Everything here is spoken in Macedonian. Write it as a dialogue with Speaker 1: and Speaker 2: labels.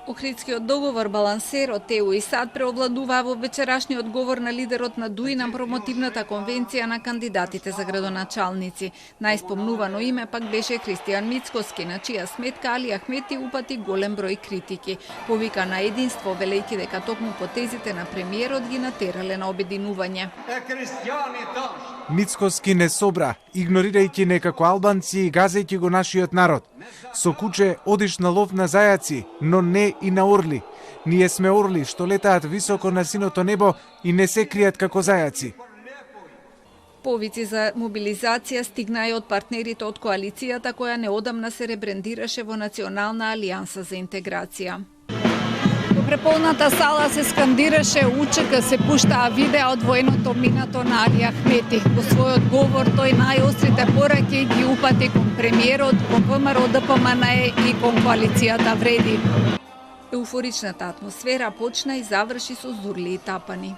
Speaker 1: Охридскиот договор балансер од ТЕУ и САД преовладуваа во вечерашниот говор на лидерот на ДУИ на промотивната конвенција на кандидатите за градоначалници. Најспомнувано име пак беше Христијан Мицкоски, на чија сметка Али Ахмети упати голем број критики. Повика на единство, велејќи дека токму потезите на премиерот ги натерале на обединување.
Speaker 2: Мицкоски не собра, игнорирајќи некако албанци и газејќи го нашиот народ. Со куче одиш на лов на зајаци, но не и на орли. Ние сме орли што летаат високо на синото небо и не се кријат како зајаци.
Speaker 1: Повици за мобилизација стигнаа и од партнерите од коалицијата која неодамна се ребрендираше во Национална алијанса за интеграција.
Speaker 3: Во преполната сала се скандираше УЧК, се пуштаа видеа од военото минато на Али Ахмети. Во својот говор тој најострите пораки ги упати кон премиерот, кон ВМРО ДПМНЕ и кон коалицијата Вреди.
Speaker 1: Еуфоричната атмосфера почна и заврши со зурли и тапани.